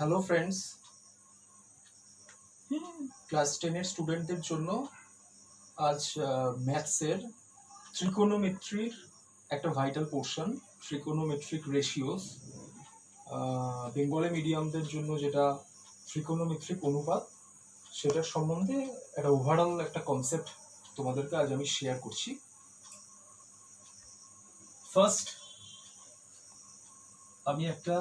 Hello friends, class 10-এর স্টুডেন্টদের জন্য আজ ম্যাথসের ট্রিকোনোমেট্রির একটা vital portion, trigonometric ratios. Bengali মিডিয়ামদের জন্য যেটা ট্রিকোনোমেট্রিক অনুপাত, সেটার সম্বন্ধে একটা ওভারঅল একটা কনসেপ্ট তোমাদেরকে আজ আমি শেয়ার করছি। ফার্স্ট, আমি একটা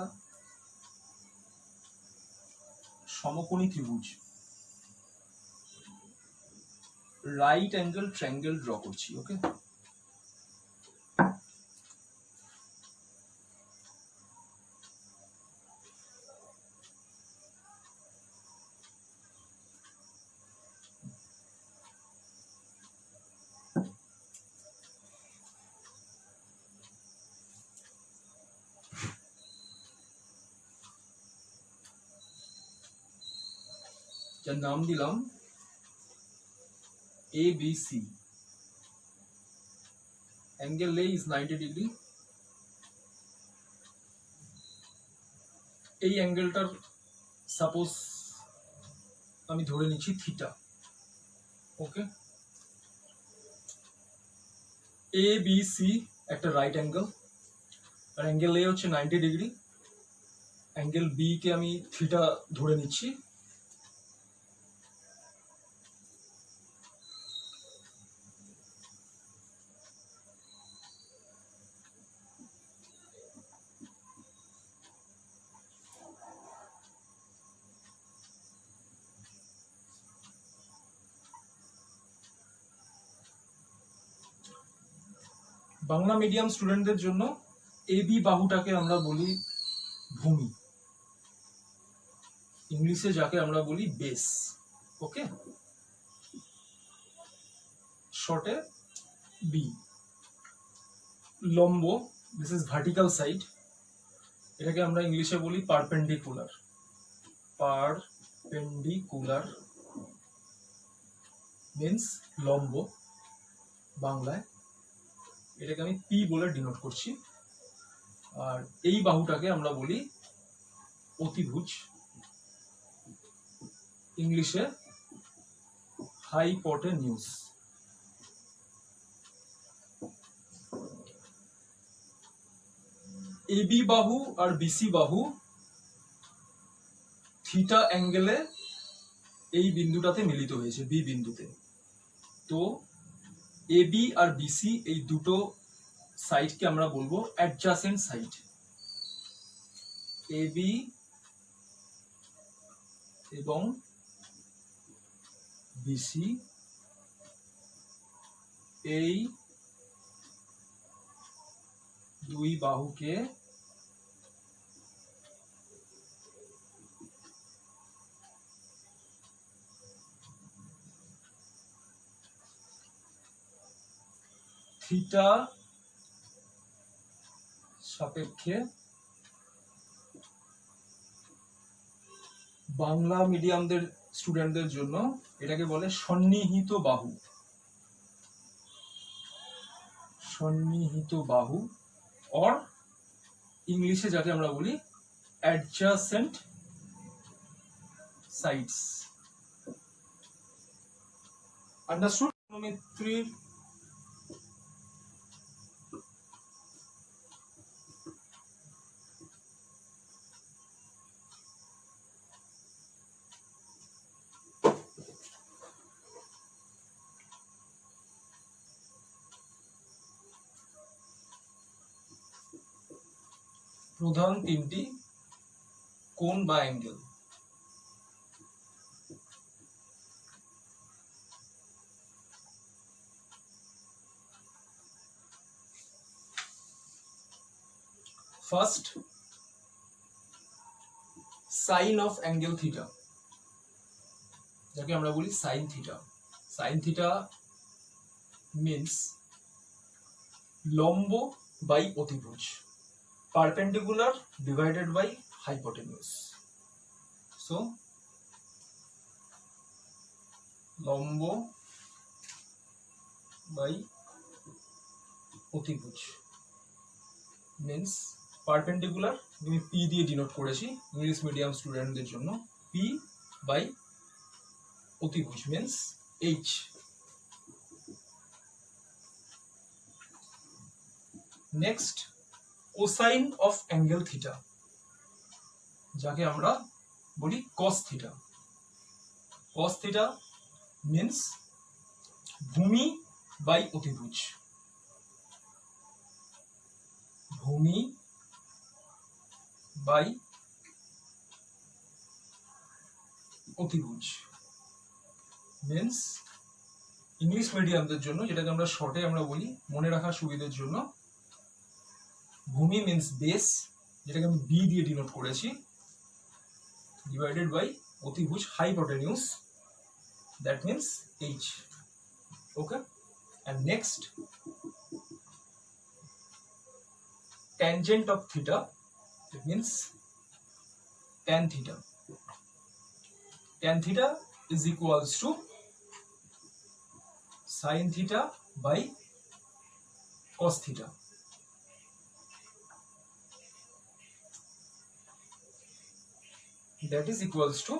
সমকোণী ত্রিভুজ, রাইট অ্যাঙ্গেল ট্রায়াঙ্গেল ড্র করছি। ওকে, যার নাম দিলাম ABC। Angle A is 90 degree. এই অ্যাঙ্গেলটার সাপোজ আমি ধরে নিচ্ছি থিটা। ওকে, ABC একটা রাইট অ্যাঙ্গেল, আর অ্যাঙ্গেল A হচ্ছে 90 ডিগ্রি। অ্যাঙ্গেল B কে আমি থিটা ধরে নিচ্ছি। বাংলা মিডিয়াম স্টুডেন্টদের জন্য AB বাহুটাকে আমরা বলি ভূমি, ইংলিশে যাকে আমরা বলি বেস। ওকে, শর্টে B। লম্ব, দিস ইজ ভার্টিক্যাল সাইড, এটাকে আমরা ইংলিশে বলি পারপেন্ডিকুলার। পারপেন্ডিকুলার মিন্স লম্ব, বাংলায় এটাকে আমি P বলে ডিনোট করছি। আর এই বাহুটাকে আমরা বলি অতিভুজ, ইংলিশে হাইপোটেনিউস। AB বাহু আর BC বাহু থিটা অ্যাঙ্গেলে এই বিন্দুটাতে মিলিত হয়েছে, B বিন্দুতে। তো AB আর BC এই দুটো সাইডকে আমরা বলবো অ্যাডজাসেন্ট সাইড। AB এবং BC এই দুই বাহুকে থিটা সাপেক্ষে বাংলা মিডিয়ামদের স্টুডেন্টদের জন্য এটাকে বলে সন্নিহিত বাহু। সন্নিহিত বাহু, অর ইংলিশে যাকে আমরা বলি অ্যাডজাসেন্ট সাইডস। আন্ডারস্টুড? ট্রিগোনোমেট্রির প্রধান তিনটি কোণ বা angle. First, sine of angle theta, যাকে আমরা বলি sine theta. Sine theta means লম্ব বাই অতিভুজ, perpendicular divided by hypotenuse. So লম্ব বাই অতিভুজ মিন্স পারপেন্ডিকুলার আমি পি দিয়ে ডিনোট করেছি ইংলিশ মিডিয়াম স্টুডেন্টদের জন্য, পি বাই অতিভুজ means H. Next cosine of angle theta, যাকে আমরা বলি cos theta. Cos theta means ভূমি বাই অতিভুজ, ভূমি বাই অতিভুজ মিন্স ইংলিশ মিডিয়ামদের জন্য, যেটাকে আমরা শর্টে আমরা বলি মনে রাখার সুবিধার জন্য, ভূমি মিন্স বেস, যেটাকে আমি বি দিয়ে ডিনোট করেছি, ডিভাইডেড বাই অতিভুজ hypotenuse, that means H. Okay, and next tangent of theta, that means tan theta. Tan theta is equals to sin theta by cos theta. That is equals to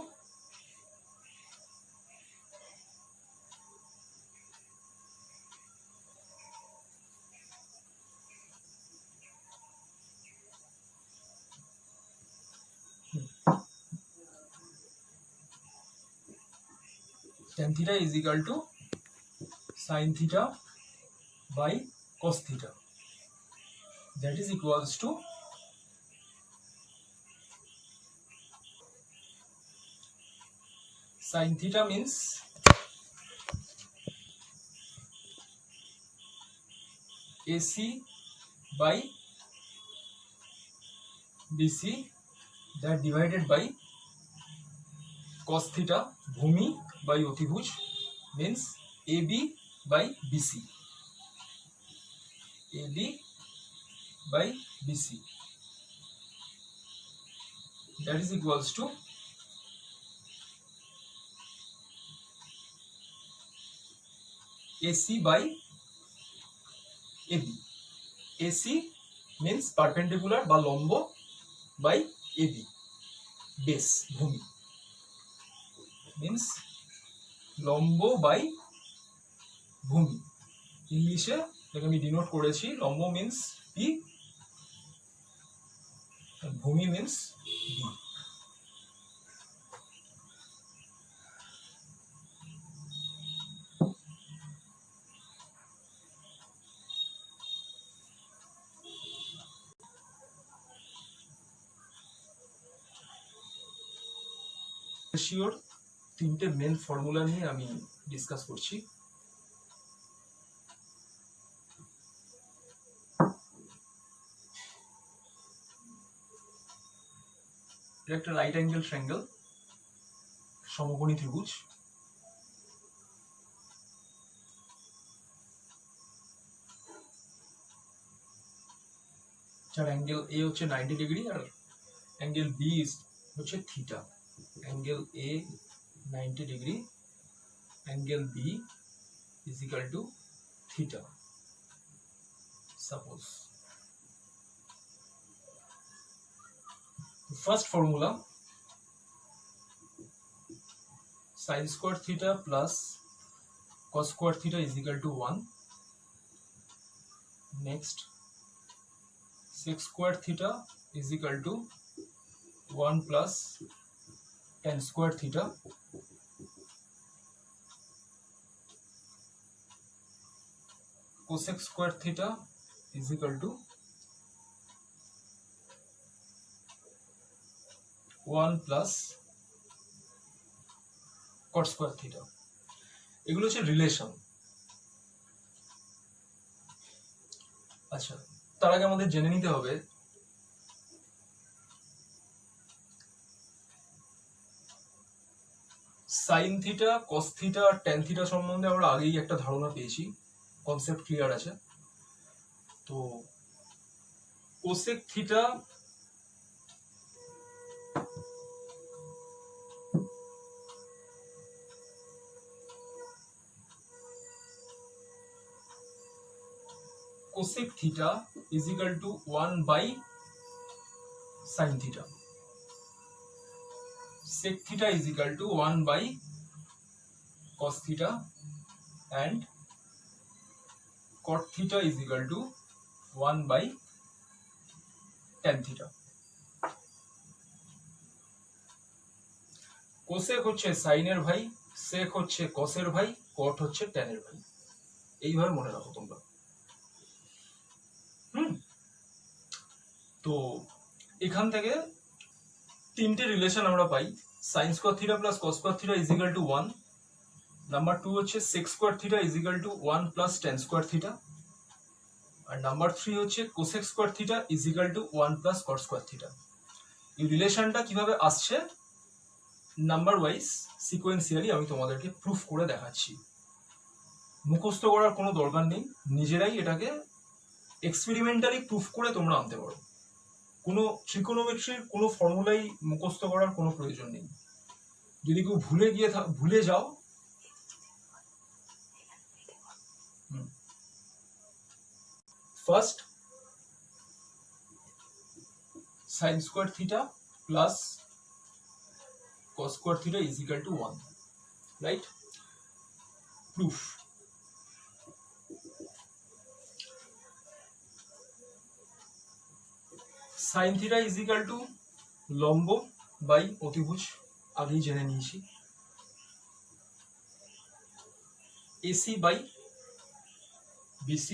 tan theta is equal to sin theta by cos theta. That is equals to sin theta means AC by BC, that divided by cos theta bhumi by অতিভুজ means AB by BC, AB by BC, that is equals to AC by AB. AC means perpendicular বা লম্ব by AB, base ভূমি means লম্ব by ভূমি, ইংলিশে যেটাকে আমি denote করেছি লম্ব means P, ভূমি means B. রেশিওর তিনটে মেন ফর্মুলা নিয়ে আমি ডিসকাস করছি। এটা একটা রাইট অ্যাঙ্গেল ট্রায়াঙ্গেল, সমকোণী ত্রিভুজ। যার অ্যাঙ্গেল এ হচ্ছে 90 ডিগ্রি আর অ্যাঙ্গেল বি হচ্ছে theta. Angle A 90 degree, angle B is equal to theta. Suppose the first formula, sin square theta plus cos square theta is equal to 1. Next, sec square theta is equal to 1 plus tan square theta. Cosec square theta is equal to 1 plus cot square theta. এগুলো হচ্ছে relation. আচ্ছা, তার আগে আমাদের জেনে নিতে হবে sine theta, cos theta আর tan theta সম্বন্ধে আমরা আগেই একটা ধারণা পেয়েছি, কনসেপ্ট ক্লিয়ার আছে। তো cosec theta is equal to 1 by sin theta. Sec theta is equal to 1 by cos theta and cot theta is equal to 1 by tan theta. Cosec হচ্ছে সাইনের ভাই, সেক হচ্ছে কসের ভাই, কট হচ্ছে ট্যানের ভাই। এইভাবে মনে রাখো তোমরা। তো এখান থেকে তিনটে রিলেশন আমরা পাই। sin square theta plus cos square theta is equal to 1। Number 2 হচ্ছে sec square theta is equal to 1 plus tan square theta. আর নাম্বার 3 হচ্ছে cosec square theta is equal to 1 plus cot square theta. এই রিলেশনটা কিভাবে আসছে number wise sequentially আমি তোমাদেরকে proof করে দেখাচ্ছি। মুখস্থ করার কোনো দরকার নেই, নিজেরাই এটাকে এক্সপেরিমেন্টালি প্রুফ করে তোমরা আনতে পারো। কোনো ট্রিকোনোমেট্রির কোনো ফর্মুলাই মুখস্থ করার কোনো প্রয়োজন নেই। যদি কেউ ভুলে যাও, first sin square theta plus cos square theta is equal to 1, right? Proof. sin theta is equal to লম্ব বাই অতিভুজ, আগেই জেনে নিয়েছি। AC by BC,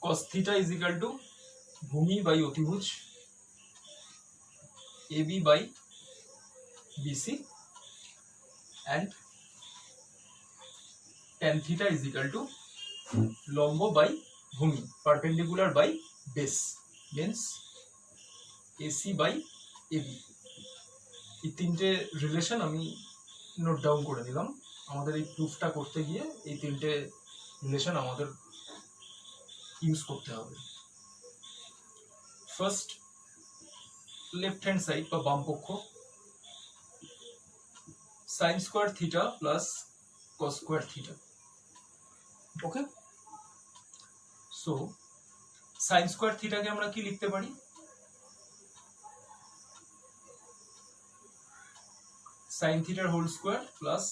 cos theta is equal to ভূমি বাই অতিভুজ AB by BC and tan theta is equal to লম্ব by ভূমি, perpendicular by base means AC by AB। এই তিনটে রিলেশন আমি নোট ডাউন করে নিলাম। আমাদের এই প্রুফটা করতে গিয়ে এই তিনটে রিলেশন আমাদের ইউজ করতে হবে। ফার্স্ট লেফট হ্যান্ড সাইড বা বাম পক্ষ, sin square theta plus cos square theta. Okay, so sin square থিটাকে আমরা কি লিখতে পারি? sin থিটার হোল স্কয়ার প্লাস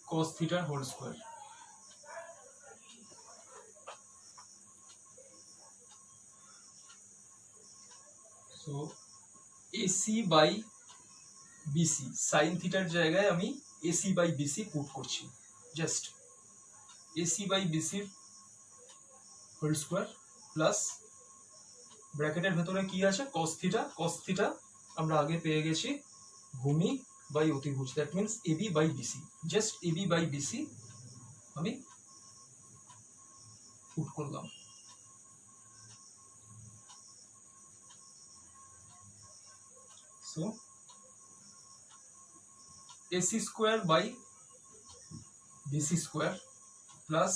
cos থিটার whole square. So AC by BC, sin থিটার জায়গায় আমি AC বাই BC পুট করছি। Just AC by BC whole square plus ব্র্যাকেটের ভেতরে কি আছে? cos theta. cos থিটা আমরা আগে পেয়ে গেছি ভূমি বাই অতিভুজ, that means AB by BC। Just AB by BC আমি পুট করলাম। So AC square by BC square plus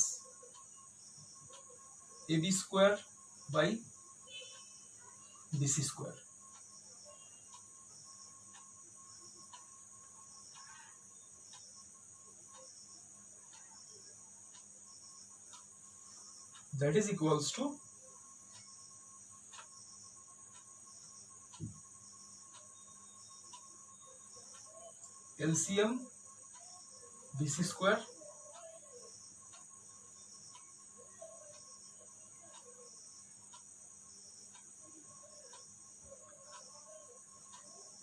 AB square by BC square। That is equals to LCM BC square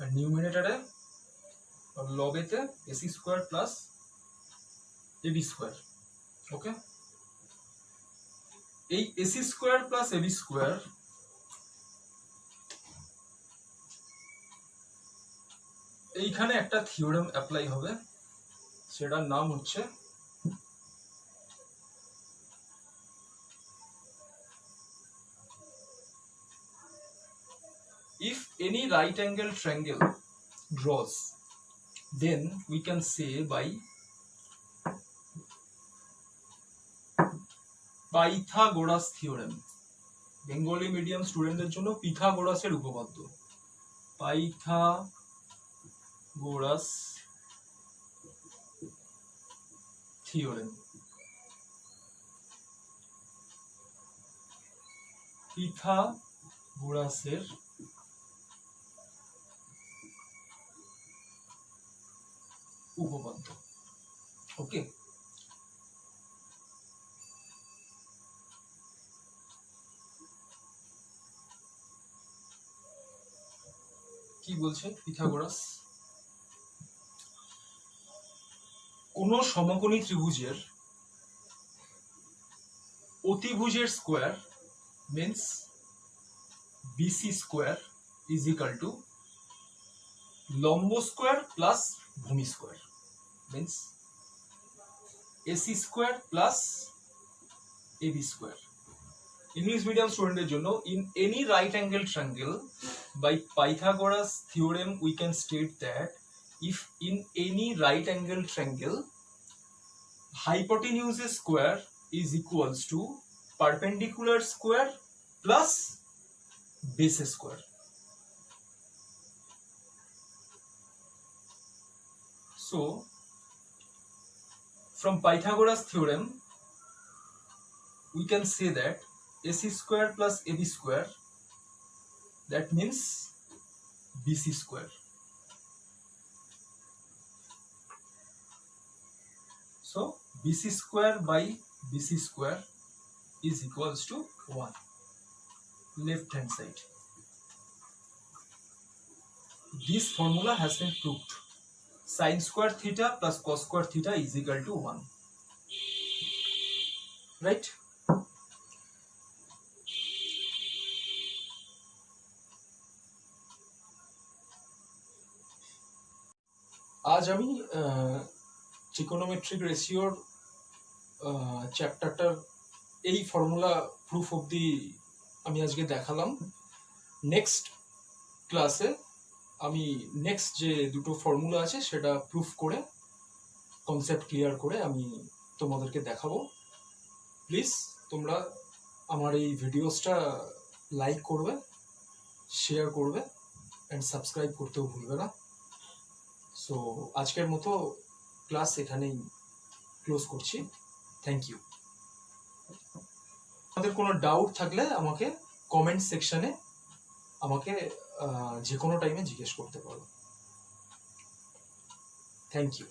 আর নিউমিনেটরে লবেতে AC square plus AB square. Okay, এই AC square plus AB square এইখানে একটা theorem apply হবে, সেটার নাম হচ্ছে if any right angle triangle draws then we can say by Pythagoras theorem. Bengali medium স্টুডেন্টদের জন্য পিথাগোরাসের উপপাদ্য, পাইথাগোরাস থিওরেম। পিথাগোরাসের উপপাদ্য। ওকে, কি বলছে পিথাগোরাস? কোন সমকোণী ত্রিভুজের অতিভুজের square means BC square is equal to লম্ব স্কোয়ার প্লাস ভূমি square means AC square plus AB square. English medium স্টুডেন্টের জন্য, in any right angle triangle by Pythagoras theorem we can state that if in any right angle triangle hypotenuse square is equals to perpendicular square plus base square. So from Pythagoras theorem we can say that AC square plus AB square, that means BC square. So BC square by BC square is equals to 1, left hand side. This formula has been proved. Sin square theta plus cos square theta is equal to 1. Right? আজ আমি trigonometric রেশিওর চ্যাপ্টারটার এই formula proof অবধি আমি আজকে দেখালাম। Next ক্লাসে আমি next যে দুটো ফর্মুলা আছে সেটা প্রুফ করে কনসেপ্ট ক্লিয়ার করে আমি তোমাদেরকে দেখাবো। প্লিজ তোমরা আমার এই ভিডিওসটা লাইক করবে, শেয়ার করবে অ্যান্ড সাবস্ক্রাইব করতেও ভুলবে না। সো আজকের মতো ক্লাস এখানেই ক্লোজ করছি। Thank you. আমাদের কোনো ডাউট থাকলে আমাকে কমেন্ট সেকশনে আমাকে যে কোনো টাইমে জিজ্ঞেস করতে পারো। Thank you.